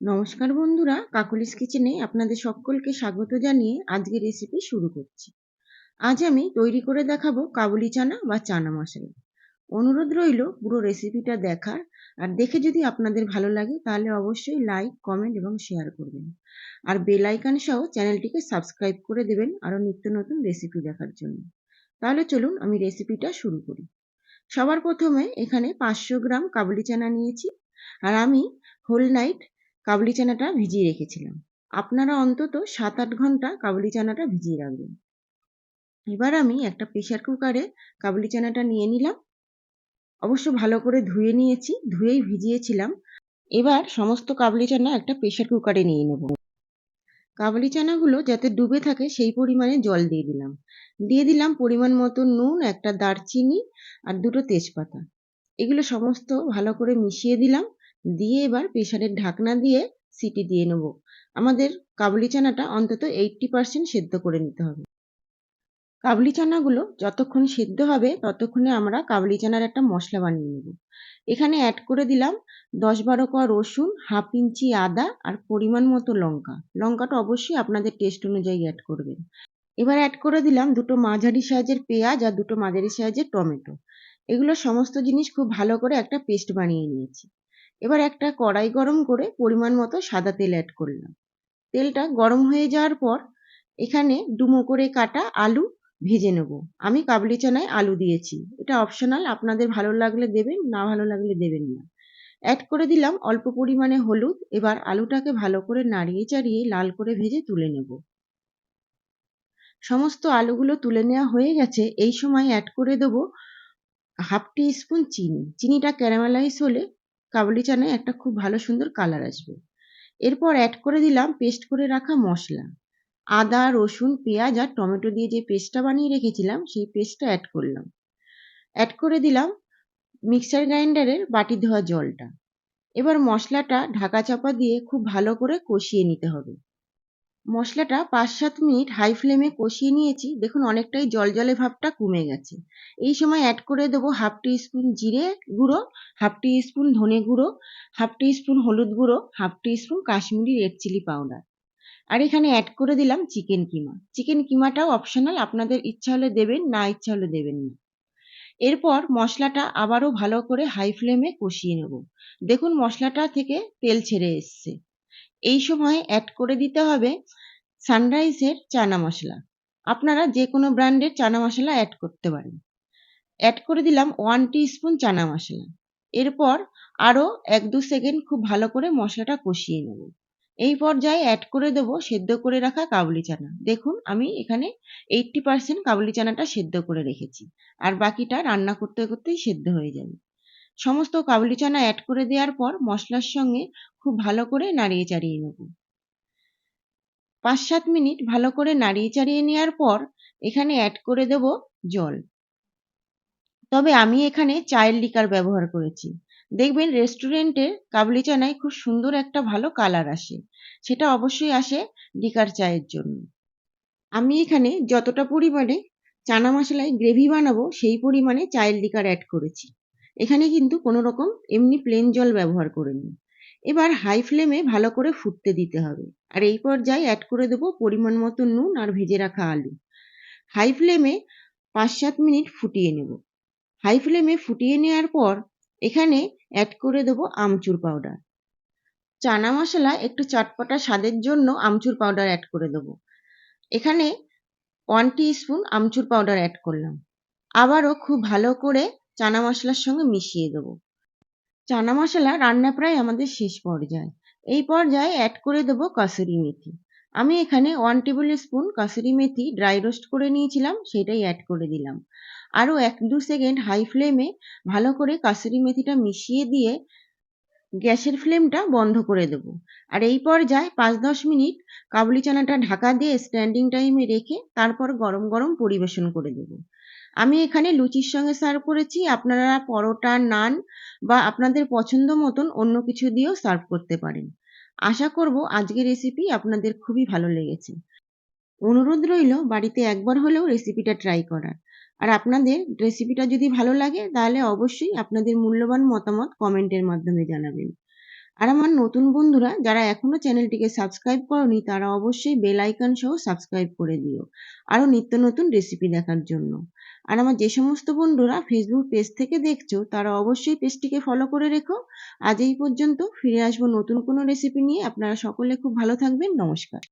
নমস্কার বন্ধুরা, কাকলিস কিচেনে আপনাদের সকলকে স্বাগত জানিয়ে আজকের রেসিপি শুরু করছি। আজ আমি তৈরি করে দেখাবো কাবুলি চানা বা চানা মশলা। অনুরোধ রইল পুরো রেসিপিটা দেখার। আর দেখে যদি আপনাদের ভালো লাগে তাহলে অবশ্যই লাইক, কমেন্ট এবং শেয়ার করবেন। আর বেল আইকন সহ চ্যানেলটিকে সাবস্ক্রাইব করে দেবেন আরও নিত্য নতুন রেসিপি দেখার জন্য। তাহলে চলুন আমি রেসিপিটা শুরু করি। সবার প্রথমে এখানে 500 গ্রাম কাবুলি চানা নিয়েছি। আর আমি হোল নাইট কাবুলি চানাটা ভিজিয়ে রেখেছিলাম। আপনারা অন্তত 7-8 ঘন্টা কাবুলি চানাটা ভিজিয়ে রাখবেন। এবার আমি একটা প্রেসার কুকারে কাবুলি চানাটা নিয়ে নিলাম। অবশ্য ভালো করে ধুয়ে নিয়েছি, ধুয়েই ভিজিয়েছিলাম। এবার সমস্ত কাবুলি চানা একটা প্রেসার কুকারে নিয়ে নেব। কাবুলি চানাগুলো যাতে ডুবে থাকে সেই পরিমাণে জল দিয়ে দিলাম পরিমাণ মতো নুন, একটা দারচিনি আর 2টো তেজপাতা। এগুলো সমস্ত ভালো করে মিশিয়ে দিলাম। দিয়ে এবার প্রেসারের ঢাকনা দিয়ে সিটি দিয়ে নেব। আমাদের কাবুলি চানাটা অন্তত 80% সেদ্ধ করে নিতে হবে। কাবুলি চানাগুলো যতক্ষণ সেদ্ধ হবে ততক্ষণে আমরা কাবুলি চানার একটা মশলা বানিয়ে নেব। এখানে অ্যাড করে দিলাম 10-12 কোয়া রসুন, হাফ ইঞ্চি আদা আর পরিমাণ মতো লঙ্কা। লঙ্কাটা অবশ্যই আপনাদের টেস্ট অনুযায়ী অ্যাড করবেন। এবার অ্যাড করে দিলাম 2টো মাঝারি সাইজের পেঁয়াজ আর 2টো মাঝারি সাইজের টমেটো। এগুলো সমস্ত জিনিস খুব ভালো করে একটা পেস্ট বানিয়ে নিয়েছি। এবার একটা কড়াই গরম করে পরিমাণ মতো সাদা তেল অ্যাড করলাম। তেলটা গরম হয়ে যাওয়ার পর এখানে ডুমো করে কাটা আলু ভেজে নেব। আমি কাবুলি চানায় আলু দিয়েছি, এটা অপশনাল, আপনাদের ভালো লাগলে দেবেন, না ভালো লাগলে দেবেন না। অ্যাড করে দিলাম অল্প পরিমাণে হলুদ। এবার আলুটাকে ভালো করে নাড়িয়ে চাড়িয়ে লাল করে ভেজে তুলে নেব। সমস্ত আলুগুলো তুলে নেওয়া হয়ে গেছে। এই সময় অ্যাড করে দেবো হাফ টি স্পুন চিনি। চিনিটা ক্যারামেলাইজ হলে কাবুলি চানায় একটা খুব ভালো সুন্দর কালার আসবে। এরপর অ্যাড করে দিলাম পেস্ট করে রাখা মশলা। আদা, রসুন, পেঁয়াজ আর টমেটো দিয়ে যে পেস্টটা বানিয়ে রেখেছিলাম সেই পেস্টটা অ্যাড করলাম। অ্যাড করে দিলাম মিক্সার গ্রাইন্ডারের বাটি ধোয়া জলটা। এবার মশলাটা ঢাকা চাপা দিয়ে খুব ভালো করে কষিয়ে নিতে হবে। মশলাটা 5-7 মিনিট হাই ফ্লেমে কষিয়ে নিয়েছি। দেখুন অনেকটাই জলজলে ভাবটা কমে গেছে। এই সময় অ্যাড করে দেবো হাফ টি স্পুন জিরে গুঁড়ো, হাফ টি স্পুন ধনে গুঁড়ো, হাফ টি স্পুন হলুদ গুঁড়ো, half teaspoon Kashmiri red chilli powder. আর এখানে অ্যাড করে দিলাম চিকেন কিমা। চিকেন কিমাটাও অপশনাল, আপনাদের ইচ্ছা হলে দেবেন, না ইচ্ছা হলে দেবেন না। এরপর মশলাটা আবারও ভালো করে হাই ফ্লেমে কষিয়ে নেব। দেখুন মশলাটা থেকে তেল ছেড়ে এসছে। এই সময় অ্যাড করে দিতে হবে সানরাইজের চানা মশলা। আপনারা যে কোনো ব্র্যান্ডের চানা মশলা অ্যাড করতে পারেন। অ্যাড করে দিলাম 1 টিস্পুন চানা মশলা। এরপর আরও 1-2 সেকেন্ড খুব ভালো করে মশলাটা কষিয়ে নেব। এই পর্যায়ে অ্যাড করে দেবো সেদ্ধ করে রাখা কাবুলি চানা। দেখুন আমি এখানে 80% কাবুলি চানাটা সেদ্ধ করে রেখেছি। আর বাকিটা রান্না করতে করতেই সেদ্ধ হয়ে যাবে। সমস্ত কাবুলি চানা অ্যাড করে দেওয়ার পর মশলার সঙ্গে খুব ভালো করে নাড়িয়ে চাড়িয়ে নেব। 5-7 মিনিট ভালো করে নাড়িয়ে চাড়িয়ে নেওয়ার পর এখানে অ্যাড করে দেব জল। তবে আমি এখানে চায়ের লিকার ব্যবহার করেছি। দেখবেন রেস্টুরেন্টের কাবুলি চানায় খুব সুন্দর একটা ভালো কালার আসে। সেটা অবশ্যই আসে লিকার চায়ের জন্য। আমি এখানে যতটা পরিমাণে চানা মশলায় গ্রেভি বানাবো সেই পরিমাণে চায়ের লিকার অ্যাড করেছি। এখানে কিন্তু কোনো রকম এমনি প্লেন জল ব্যবহার করিনি। এবার হাই ফ্লেমে ভালো করে ফুটতে দিতে হবে। আর এই পর্যায়ে অ্যাড করে দেবো পরিমাণ মতো নুন আর ভেজে রাখা আলু। হাই ফ্লেমে 5-7 মিনিট ফুটিয়ে নেব। হাই ফ্লেমে ফুটিয়ে নেওয়ার পর এখানে অ্যাড করে দেবো আমচুর পাউডার। চানা মশলা একটু চটপটা স্বাদের জন্য আমচুর পাউডার অ্যাড করে দেবো। এখানে 1 টিস্পুন আমচুর পাউডার অ্যাড করলাম। আবারও খুব ভালো করে চানা মশলার সঙ্গে মিশিয়ে দেবো। চানা মশলা রান্না প্রায় আমাদের শেষ পর্যায়ে। এই পর্যায়ে অ্যাড করে দেবো কাসুরি মেথি। আমি এখানে 1 টেবিল স্পুন কাসুরি মেথি ড্রাই রোস্ট করে নিয়েছিলাম, সেটাই অ্যাড করে দিলাম। আরও 1-2 সেকেন্ড হাই ফ্লেমে ভালো করে কাসুরি মেথিটা মিশিয়ে দিয়ে গ্যাসের ফ্লেমটা বন্ধ করে দেব। আর এই পর্যায়ে 5-10 মিনিট কাবুলি চানাটা ঢাকা দিয়ে স্ট্যান্ডিং টাইমে রেখে তারপর গরম গরম পরিবেশন করে দেব। আমি এখানে লুচির সঙ্গে সার্ভ করেছি, আপনারা পরোটা, নান বা আপনাদের পছন্দ মতন অন্য কিছু দিয়েও সার্ভ করতে পারেন। আশা করব আজকের রেসিপি আপনাদের খুবই ভালো লেগেছে। অনুরোধ রইল বাড়িতে একবার হলেও রেসিপিটা ট্রাই করার। আর আপনাদের রেসিপিটা যদি ভালো লাগে তাহলে অবশ্যই আপনাদের মূল্যবান মতামত কমেন্টের মাধ্যমে জানাবেন। আর আমার নতুন বন্ধুরা যারা এখনো চ্যানেলটিকে সাবস্ক্রাইব করোনি তারা অবশ্যই বেল আইকন সহ সাবস্ক্রাইব করে দিও আরো নিত্য নতুন রেসিপি দেখার জন্য। আর আমার যে সমস্ত বন্ধুরা ফেসবুক পেজ থেকে দেখছো তারা অবশ্যই পেজটিকে ফলো করে রেখো। আজ এই পর্যন্ত, ফিরে আসবো নতুন কোনো রেসিপি নিয়ে। আপনারা সকলে খুব ভালো থাকবেন। নমস্কার।